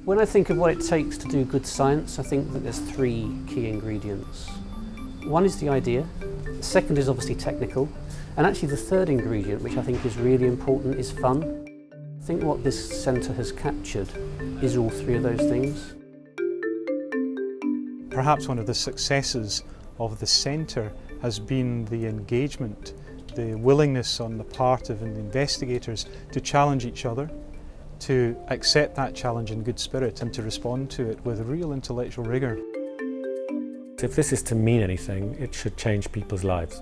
When I think of what it takes to do good science, I think that there's three key ingredients. One is the idea, the second is obviously technical, and actually the third ingredient, which I think is really important, is fun. I think what this centre has captured is all three of those things. Perhaps one of the successes of the centre has been the engagement, the willingness on the part of the investigators to challenge each other, to accept that challenge in good spirit and to respond to it with real intellectual rigour. If this is to mean anything, it should change people's lives.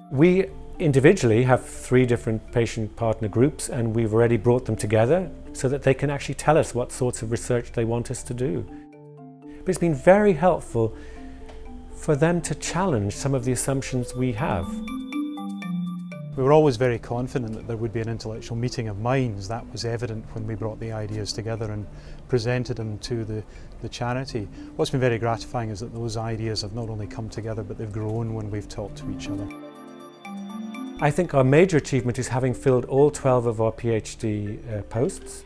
We individually have 3 different patient partner groups, and we've already brought them together so that they can actually tell us what sorts of research they want us to do. But it's been very helpful for them to challenge some of the assumptions we have. We were always very confident that there would be an intellectual meeting of minds. That was evident when we brought the ideas together and presented them to the charity. What's been very gratifying is that those ideas have not only come together, but they've grown when we've talked to each other. I think our major achievement is having filled all 12 of our PhD posts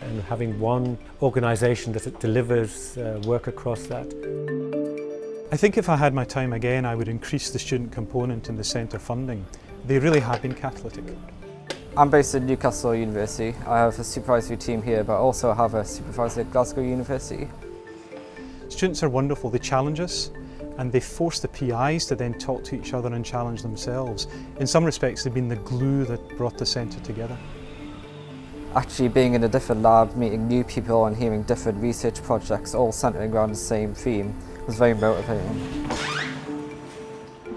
and having one organisation that delivers work across that. I think if I had my time again, I would increase the student component in the centre funding. They really have been catalytic. I'm based at Newcastle University. I have a supervisory team here, but also have a supervisor at Glasgow University. Students are wonderful. They challenge us and they force the PIs to then talk to each other and challenge themselves. In some respects, they've been the glue that brought the centre together. Actually being in a different lab, meeting new people and hearing different research projects all centering around the same theme was very motivating.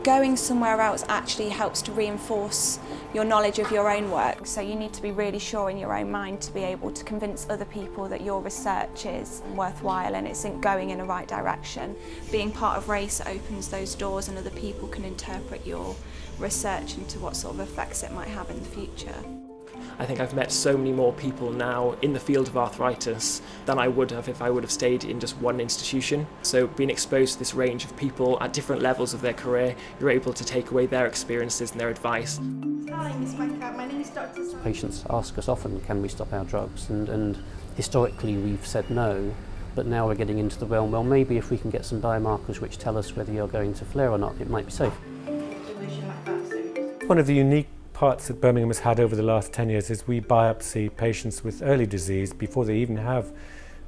Going somewhere else actually helps to reinforce your knowledge of your own work, so you need to be really sure in your own mind to be able to convince other people that your research is worthwhile and it's going in the right direction. Being part of RACE opens those doors and other people can interpret your research into what sort of effects it might have in the future. I think I've met so many more people now in the field of arthritis than I would have if I would have stayed in just one institution. So being exposed to this range of people at different levels of their career, you're able to take away their experiences and their advice. Hi, Miss Mecca. My name is Dr. Patients ask us often, can we stop our drugs? And historically we've said no, but now we're getting into the realm, well, maybe if we can get some biomarkers which tell us whether you're going to flare or not, it might be safe. One of the unique parts that Birmingham has had over the last 10 years is we biopsy patients with early disease before they even have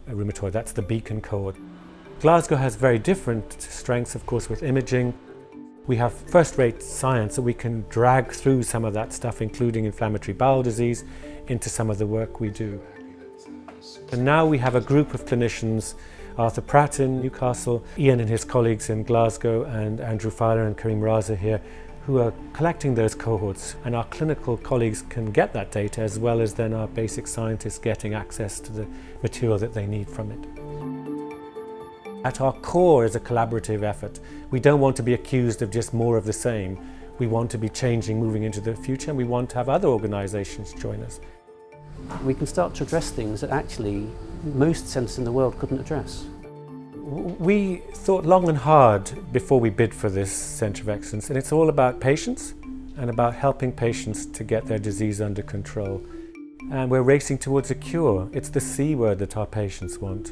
a rheumatoid. That's the beacon cohort. Glasgow has very different strengths, of course, with imaging. We have first-rate science, so we can drag through some of that stuff, including inflammatory bowel disease, into some of the work we do. And now we have a group of clinicians, Arthur Pratt in Newcastle, Ian and his colleagues in Glasgow, and Andrew Fowler and Karim Raza here, who are collecting those cohorts, and our clinical colleagues can get that data as well as then our basic scientists getting access to the material that they need from it. At our core is a collaborative effort. We don't want to be accused of just more of the same. We want to be changing, moving into the future, and we want to have other organisations join us. We can start to address things that actually most centres in the world couldn't address. We thought long and hard before we bid for this Centre of Excellence, and it's all about patients and about helping patients to get their disease under control. And we're racing towards a cure. It's the C word that our patients want.